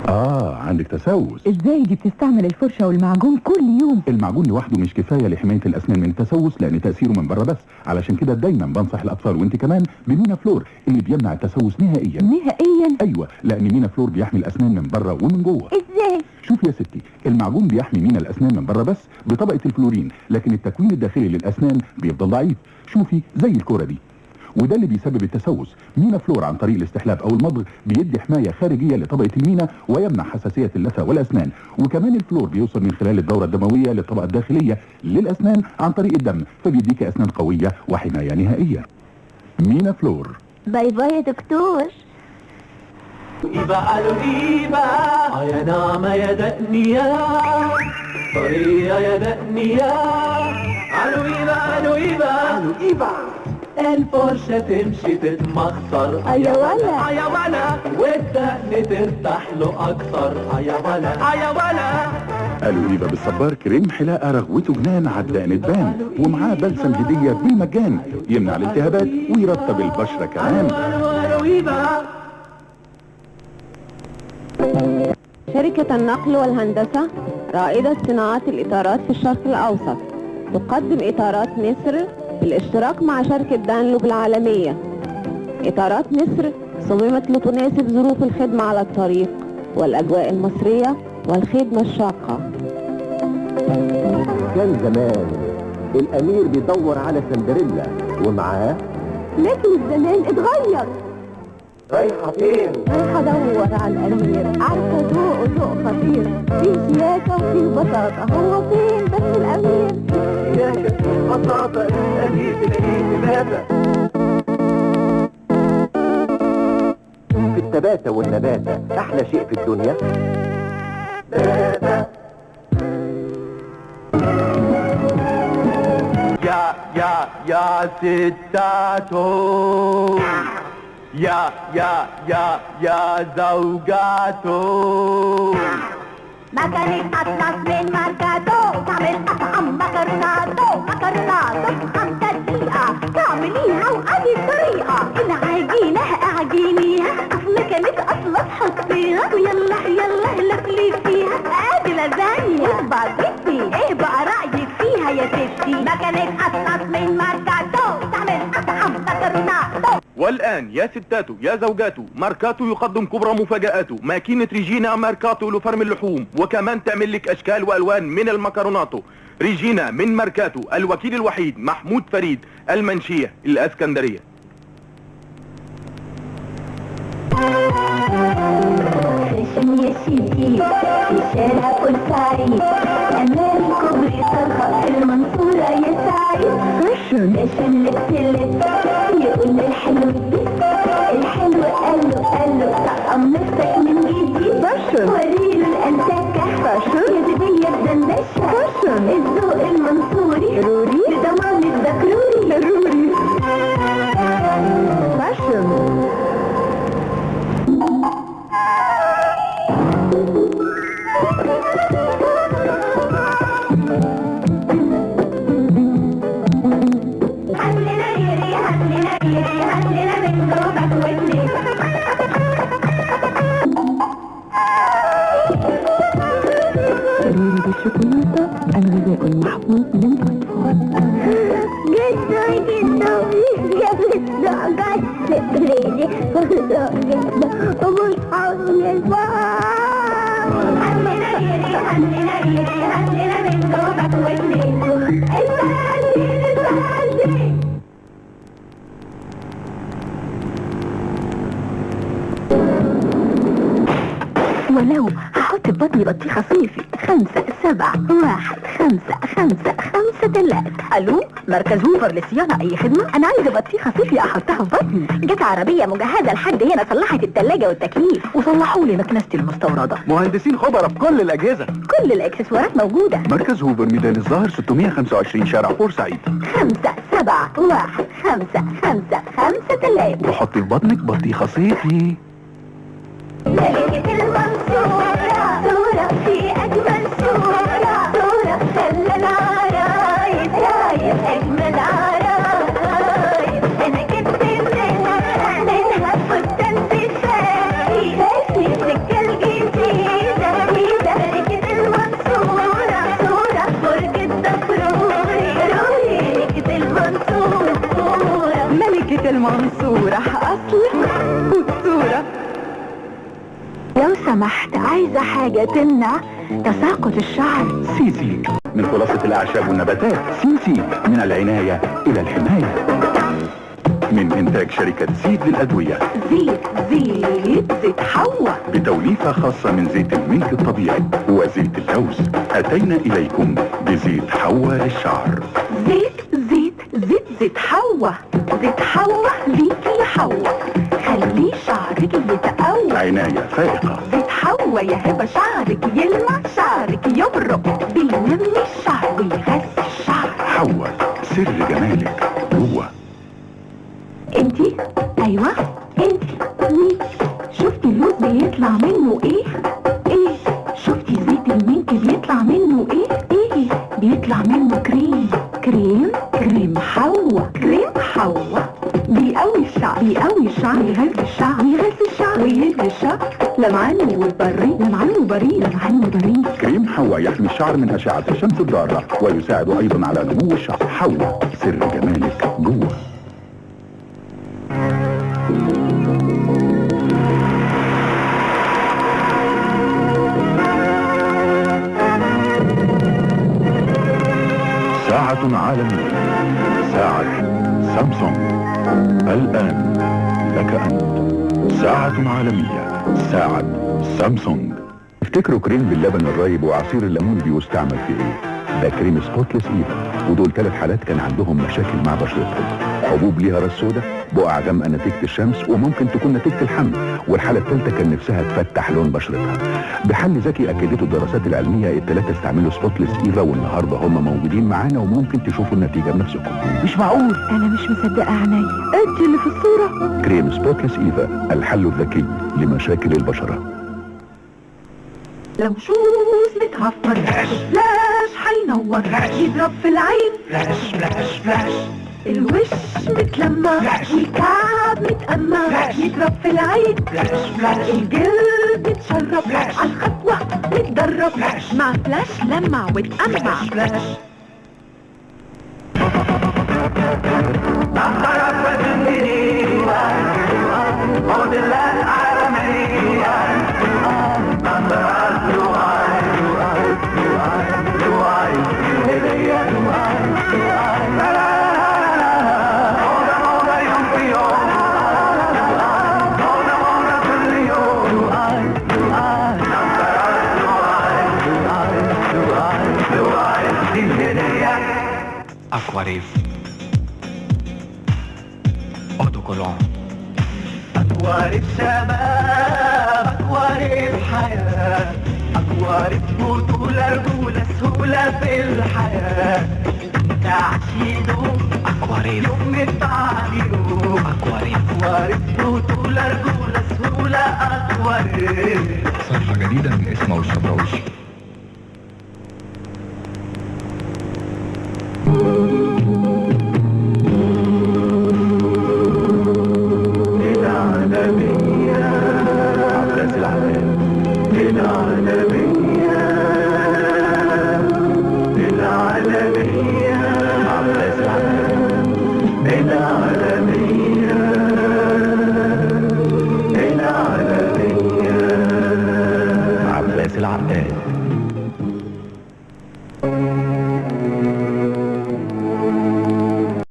عندك تسوس. ازاي دي بتستعمل الفرشة والمعجون كل يوم؟ المعجون لوحده مش كفاية لحماية الأسنان من التسوس لأن تأثيره من بره بس، علشان كده دايما بنصح الأطفال وانت كمان بمينا فلور اللي بيمنع التسوس نهائيا. نهائيا؟ أيوة، لأن مينا فلور بيحمي الأسنان من بره ومن جوه. ازاي؟ شوف يا ستي، المعجون بيحمي مينا الأسنان من بره بس بطبقة الفلورين، لكن التكوين الداخلي للأسنان بيفضل ضعيف. شوفي زي الكرة دي، وده اللي بيسبب التسوس. مينا فلور عن طريق الاستحلاب او المضغ بيدي حمايه خارجيه لطبقه المينا ويمنع حساسيه اللثه والاسنان، وكمان الفلور بيوصل من خلال الدوره الدمويه للطبقه الداخليه للاسنان عن طريق الدم، فبيديك اسنان قويه وحمايه نهائيه. مينا فلور. باي باي يا دكتور. إيبا قالوا إيبا يا نعمة يا دقنية طرية يا دقنية قالوا إيبا قالوا إيبا قالوا إيبا الفرشة تمشي تتمخطر يا ولا يا ولا والدقن ترتاح له أكتر يا ولا يا ولا. قالوا ايبا بالصبار كريم حلاقه رغوته جنان عالدقن تبان، ومعاه بلسم هديه بالمجان يمنع الالتهابات ويرطب البشره كمان. قالوا إيبا. شركة النقل والهندسة رائدة صناعة الإطارات في الشرق الأوسط، تقدم إطارات نسر بالاشتراك مع شركة دانلوب العالمية. إطارات نسر صممت لتناسب ظروف الخدمة على الطريق والأجواء المصرية والخدمة الشاقة. كان زمان الأمير بيدور على سندريلا ومعاه، لكن الزمان اتغير. رايحة فين؟ رايحة أدور على الأمير، عارفة ذوقه ذوق خطير، فيه شياكة وفيه بساطة. هو فين بس الأمير؟ شياكة بساطة الأمير تلاقيه ماذا؟ في التباتة والنباتة أحلى شيء في الدنيا باتة. يا ستاتو يا زوجاتو مكانة أطلس من ماركاتو، تعمل أطعم مكروناتو خمسة دقيقة تعمليها وأدي الطريقة. العجينة أعجينيها، أصل كانت أطلس حطيها، ويلا لفلي فيها أدي لازانيا وسباجيتي. إيه بقى رأيك فيها يا ستي؟ مكانة أطلس من ماركاتو، تعمل أطعم مكروناتو. والآن يا ستاتو يا زوجاتو، ماركاتو يقدم كبرى مفاجآته، ماكينة ريجينا ماركاتو لفرم اللحوم، وكمان تعمل لك أشكال وألوان من المكروناتو. ريجينا من ماركاتو، الوكيل الوحيد محمود فريد، المنشية الأسكندرية. يا سيدي في شارع بورسعيد، أمام كوبري صرخة في المنصورة يا سعيد. فاشن لبس يقول الحلو الحلو قاله طقم نفسك من جديد. وريله الأنتكة يا زبية بدندشة، الذوق المنصوري لضمان الذكروري. بالشوكولاتة الغذاء المحفوظ للأطفال. جدو يا جدو ومش حاضر الفار. هننا من جوبك والليل ولو هحط في بطني بطيخة صيفي 5 7 1 5 3. الو، مركز هوفر للصيانة، اي خدمة؟ انا عايزة بطيخة صيفي احطها في بطني. جت عربية مجهزة لحد هنا، صلحت التلاجة والتكييف وصلحوا لي مكنستي المستوردة. مهندسين خبراء في كل الأجهزة. كل الاكسسوارات موجودة. مركز هوفر، ميدان الظاهر 625 شارع بورسعيد. 5 7 1 5 3. وحطي في بطنك بطيخة صيفي. ملكة المنصورة، صورة في أجمل صورة، خلى عرايس أجمل عرايس. أنا جبت منها فستان سفاري، سكة الجديد والصورة أصل والصورة. لو سمحت عايزة حاجة تمنع تساقط الشعر. سيسي من خلاصة الأعشاب والنباتات. سيسي من العناية إلى الحماية. من إنتاج شركة زيت للأدوية. زيت حوا بتوليفة خاصة من زيت الملك الطبيعي وزيت اللوز. أتينا إليكم بزيت حوا للشعر. زيت حوا. زيت حوا ليكي يا حوا، خلي شعرك يتقوى. عناية فائقة. زيت حوا يا هبة، شعرك يلمع، شعرك يبرق، بينمي الشعر ويغذي الشعر. حوا سر جمالك جوه. انتي؟ ايوه انتي. مين؟ شفتي اللوز بيطلع منه ايه؟ شفتي زيت المنك بيطلع منه ايه؟ بيطلع منه كريم حوا. بيقوي الشعر، يغذي الشعر ويدي الشعر لمعان وبريد. كريم حوا يحمي الشعر من أشعة الشمس الضارة ويساعد أيضا على نمو الشعر. حوا سر جمالك جوه. ساعة عالمية، ساعة سامسونج. الآن لك أنت ساعة عالمية، ساعة سامسونج. افتكروا كريم باللبن الرايب وعصير الليمون بيستعمل في ايه؟ ده كريم سبوتلس ايفا، ودول 3 حالات كان عندهم مشاكل مع بشرتهم. حبوب ليها راس سودا، بقع غامقه نتيجه الشمس، وممكن تكون نتيجه الحمل. والحاله الثالثه كان نفسها تفتح لون بشرتها. بحل ذكي اكدته الدراسات العلميه ال3 استعملوا سبوتلس ايفا، والنهارده هم موجودين معانا وممكن تشوفوا النتيجه بنفسكم. مش معقول، انا مش مصدقه عينيا، انت اللي في الصوره. كريم سبوتلس ايفا، الحل الذكي لمشاكل البشره. لو شوز متعفر فلاش حينور، يضرب في العين فلاش. الوش متلمع والكعب متأمع، يضرب في العين فلاش. الجلد متشرب عالخطوة متدرب، مع فلاش لمع وتأمع. Aquarif Autocollant. أكوارث شباب، أكوارث حياة، أكوارث بطولة، رجولة، سهولة في الحياة. تعشيدو Aquarif يوم التعليم، أكوارث بطولة، رجولة، سهولة، أكوارث. صرفة جديدة من اسمه والشبراوي. عباس العقاد.